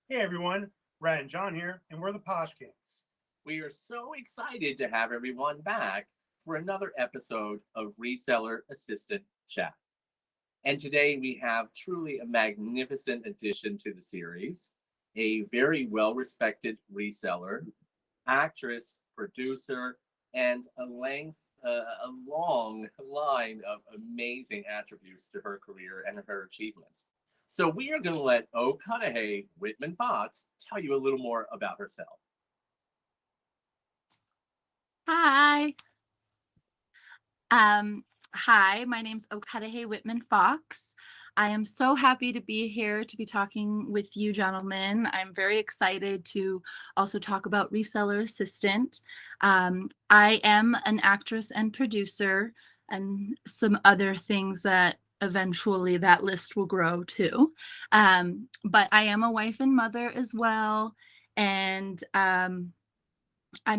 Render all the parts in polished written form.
Hey everyone, Brad&Jon here, and we're the Posh Kings. We are so excited to have everyone back for another episode of Reseller Assistant Chat. And today we have truly a magnificent addition to the series, a very well respected reseller, actress, producer, and a long line of amazing attributes to her career and her achievements. So we are going to let Othgadhe Whitman Fox tell you a little more about herself. Hi. Um, Hi, my name's Othgadhe Whitman Fox. I am so happy to be here to be talking with you gentlemen. I'm very excited to also talk about Reseller Assistant. I am an actress and producer and some other things that eventually that list will grow too. But I am a wife and mother as well. And I'm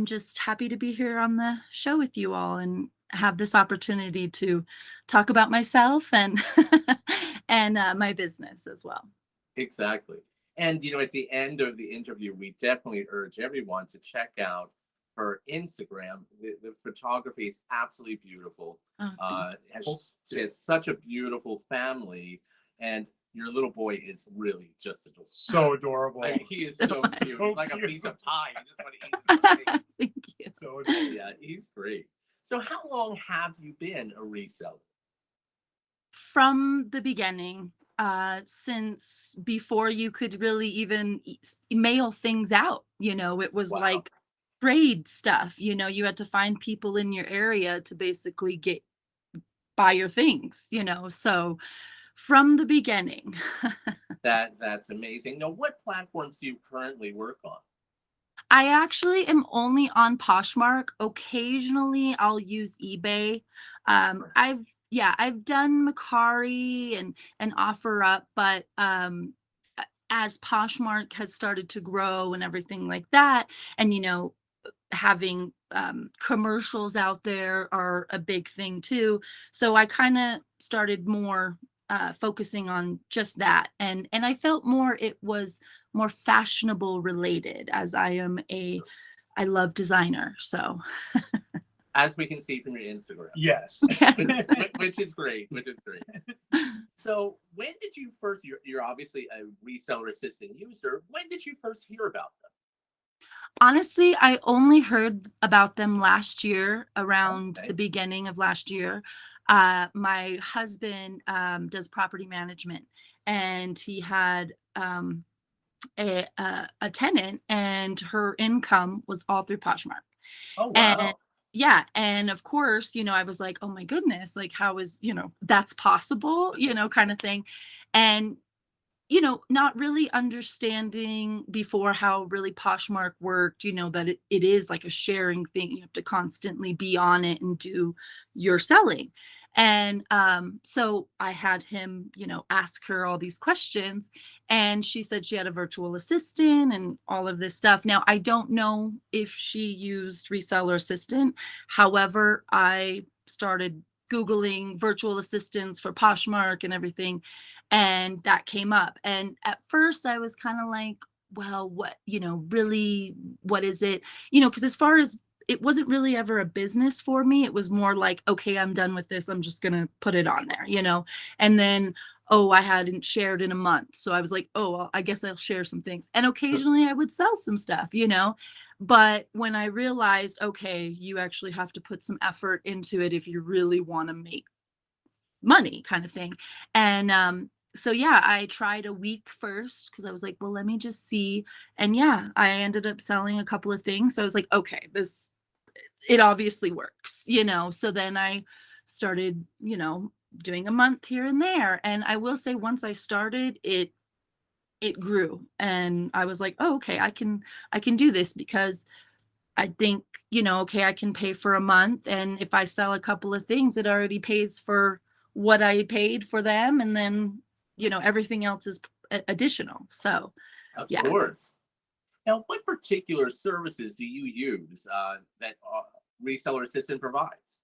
just happy to be here on the show with you all and have this opportunity to talk about myself and and my business as well. Exactly. And at the end of the interview, we definitely urge everyone to check out her Instagram. The photography is absolutely beautiful. Oh, She has such a beautiful family, and your little boy is really just adorable. So adorable. I mean, he is so cute. He's like a piece of pie. You just want to eat his face. thank you. So adorable. Yeah, he's great. So, how long have you been a reseller? From the beginning, since before you could really even mail things out, it was Wow. like trade stuff. You had to find people in your area to basically get buy your things. So from the beginning. That's amazing. Now, what platforms do you currently work on? I actually am only on Poshmark. Occasionally, I'll use eBay. Sure. I've done Macari and OfferUp, but as Poshmark has started to grow and everything like that, and having commercials out there are a big thing too. So I kind of started more focusing on just that, and I felt more it was more fashionable related as I am Sure. I love designer. So As we can see from your Instagram. Yes. Which is great. Which is great. So, when did you first? You're obviously a reseller assistant user. When did you first hear about them? honestly, I only heard about them last year, around the Okay. beginning of last year. My husband does property management, and he had a tenant, and her income was all through Poshmark. Oh And wow. yeah, and of course, I was like, "Oh my goodness, like how is, that's possible?" kind of thing. And not really understanding before how really Poshmark worked, that it is like a sharing thing. You have to constantly be on it and do your selling. And so I had him, ask her all these questions. And she said she had a virtual assistant and all of this stuff. Now, I don't know if she used Reseller Assistant. However, I started Googling virtual assistants for Poshmark and everything, and that came up. And at first I was kind of like, well, what, really, what is it? Because as far as it wasn't really ever a business for me, it was more like, okay, I'm done with this. I'm just going to put it on there. And then, oh, I hadn't shared in a month. So I was like, oh, well, I guess I'll share some things. And occasionally I would sell some stuff. But when I realized, okay, you actually have to put some effort into it if you really want to make money kind of thing. And so yeah, I tried a week first because I was like, well, let me just see. And yeah, I ended up selling a couple of things. So I was like, okay, this it obviously works. So then I started, doing a month here and there. And I will say once I started, it grew. And I was like, oh, okay, I can do this because I think, okay, I can pay for a month, and if I sell a couple of things, it already pays for what I paid for them, and then, everything else is additional. So, Of yeah. course. Now, what particular services do you use that Reseller Assistant provides?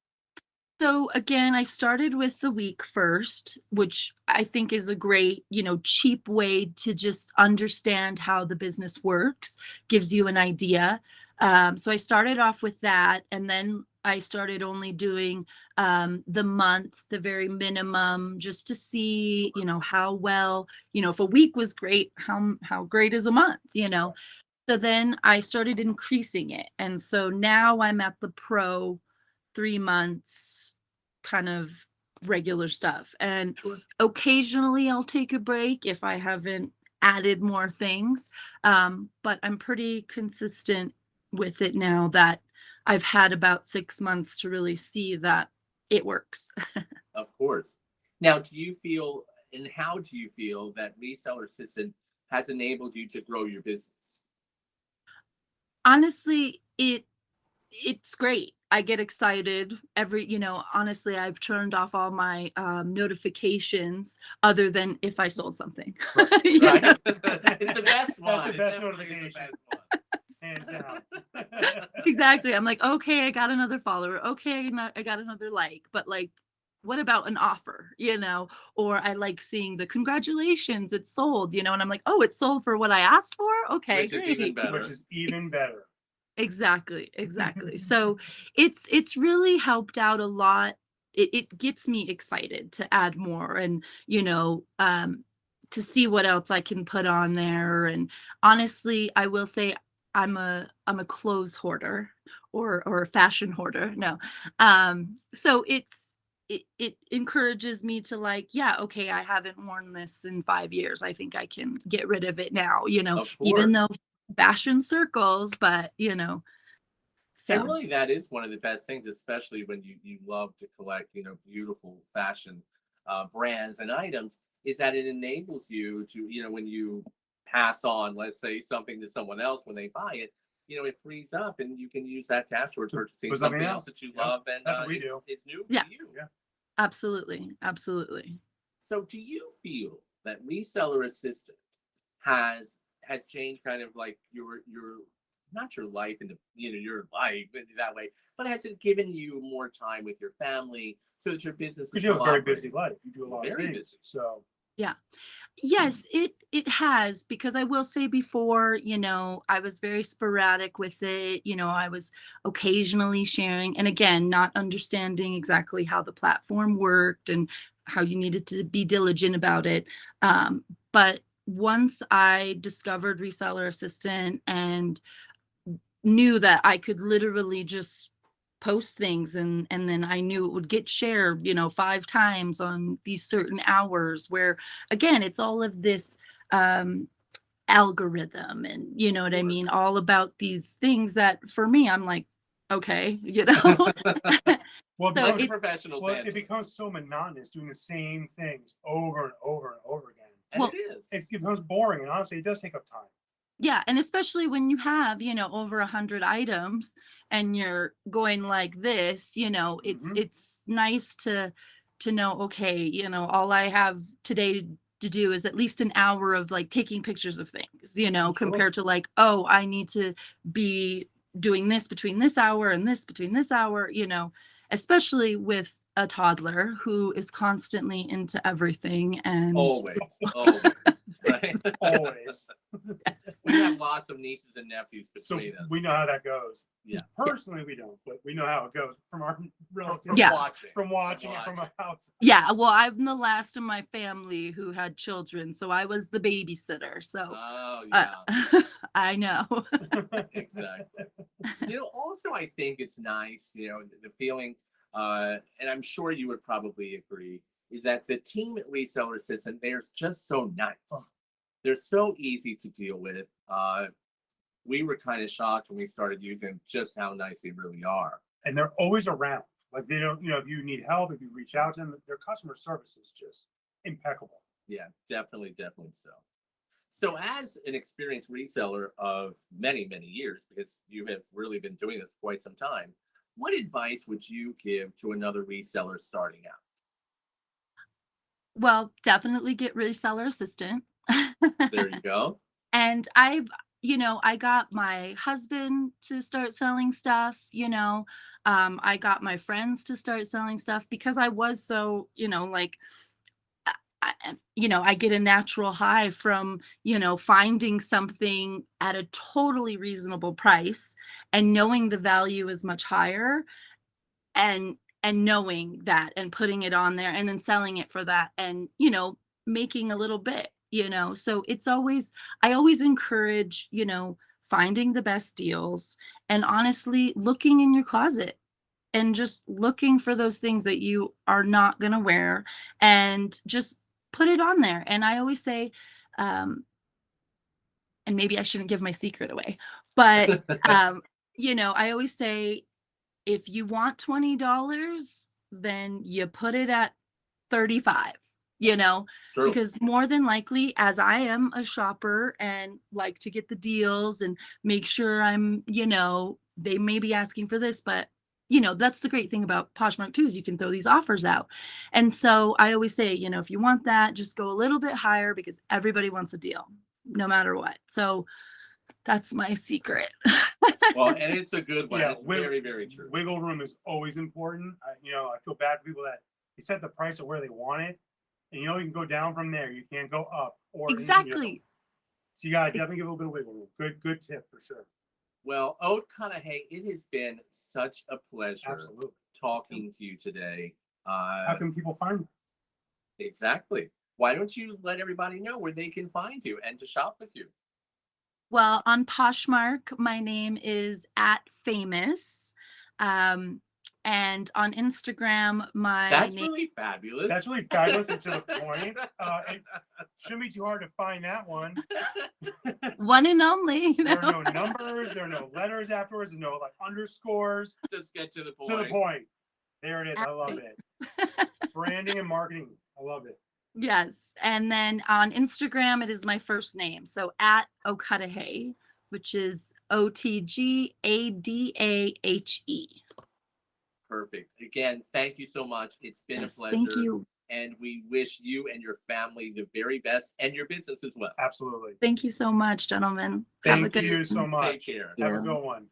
So again, I started with the week first, which I think is a great, cheap way to just understand how the business works, gives you an idea. So I started off with that, and then I started only doing the month, the very minimum, just to see, how well, if a week was great, how great is a month. So then I started increasing it, and so now I'm at the pro 3 months kind of regular stuff. And Sure. occasionally I'll take a break if I haven't added more things. But I'm pretty consistent with it now that I've had about 6 months to really see that it works. Of course. Now, do you feel, and how do you feel that Reseller Assistant has enabled you to grow your business? Honestly, it's great. I get excited honestly, I've turned off all my notifications other than if I sold something. You know? Right? It's the best one. the It best definitely is the notification. best one. Hands down. Exactly. I'm like, okay, I got another follower. Okay, I got another like, but like, what about an offer? Or I like seeing the congratulations, it's sold, and I'm like, oh, it's sold for what I asked for. Okay, Which is even great. better. Which is even Ex- better. Exactly. So it's really helped out a lot. It gets me excited to add more, and to see what else I can put on there. And honestly, I will say I'm a clothes hoarder, or a fashion hoarder. No. So it encourages me to, like, yeah, okay, I haven't worn this in 5 years. I think I can get rid of it now, Of even though course. fashion circles, but And so really, that is one of the best things, especially when you love to collect, beautiful fashion brands and items, is that it enables you to, when you pass on, let's say, something to someone else when they buy it, it frees up and you can use that cash towards purchasing For something something else else. that you Yeah. love, and That's what we do. it's new Yeah. to you. Yeah. absolutely. So, do you feel that Reseller Assistant has changed kind of like your not your life into your life in that way, but has it given you more time with your family so that your business is Because you have a still very operating? busy life. You do a lot of Very things. busy. So Yeah. Yes, it has, because I will say before, I was very sporadic with it. I was occasionally sharing, and again, not understanding exactly how the platform worked and how you needed to be diligent about it. But once I discovered Reseller Assistant and knew that I could literally just post things, and then I knew it would get shared, 5 times on these certain hours, where again, it's all of this um algorithm, and you know what I mean, course. all about these things that for me, I'm like, okay. well, it So Let the becomes, professionals well, handle it becomes so monotonous doing the same things over and over and over again. and well, it is. It becomes boring, and honestly, it does take up time. yeah, and especially when you have, over 100 items and you're going like this, it's Mhm. it's nice to know, okay, all I have today to do is at least an hour of like taking pictures of things, Sure. compared to like, oh, I need to be doing this between this hour and this between this hour, especially with a toddler who is constantly into everything, and Always. Right? Always. yes. We have lots of nieces and nephews So between us. we know how that goes. Yeah. Personally, we don't, but we know how it goes from our relatives. From Yeah. watching. From watching it from watching. a house. Yeah, well, I'm the last of my family who had children, so I was the babysitter. So Oh uh, yeah. I know. Exactly. Also, I think it's nice, the feeling, and I'm sure you would probably agree, is that the team at Reseller Assistant, they're just so nice. Oh. They're so easy to deal with. We were kind of shocked when we started using just how nice they really are. And they're always around. Like they don't, if you need help, if you reach out to them, their customer service is just impeccable. Yeah, definitely so. So, as an experienced reseller of many, many years, because you have really been doing this for quite some time, what advice would you give to another reseller starting out? Well, definitely get Reseller Assistant. There you go. And I got my husband to start selling stuff. I got my friends to start selling stuff because I was so, like, I get a natural high from, finding something at a totally reasonable price and knowing the value is much higher, and knowing that and putting it on there and then selling it for that, and making a little bit, so it's always, I always encourage, finding the best deals, and honestly looking in your closet and just looking for those things that you are not going to wear, and just put it on there. And I always say, um and maybe I shouldn't give my secret away, but I always say, if you want $20, then you put it at 35, True. because more than likely, as I am a shopper and like to get the deals and make sure they may be asking for this, but that's the great thing about Poshmark too, is you can throw these offers out. And so I always say, if you want that, just go a little bit higher, because everybody wants a deal no matter what. So that's my secret. Well, and it's a good one. Yeah, It's very, very true. Wiggle room is always important. I feel bad for people that they set the price of where they want it, and you can go down from there. You can't go up or Exactly. So you gotta definitely give a little bit of wiggle room. Good tip for sure. Well, Othgadhe, it has been such a pleasure Absolutely. talking to you today. How can people find you? Exactly. Why don't you let everybody know where they can find you and to shop with you? Well, on Poshmark, my name is @famous. And on Instagram, my That's name, really fabulous. That's really fabulous and to the point. It shouldn't be too hard to find that one. one and only. There are no numbers. There are no letters afterwards. There's no underscores. Just get to the point. To the point. There it is. I love it. Branding and marketing. I love it. Yes. And then on Instagram, it is my first name. So @Othgadhe, which is OTGADAHE. Perfect. Again, thank you so much. It's been Yes, a pleasure. thank you. And we wish you and your family the very best, and your business as well. Absolutely. Thank you so much, gentlemen. Thank you so much. Take care. Have a good one.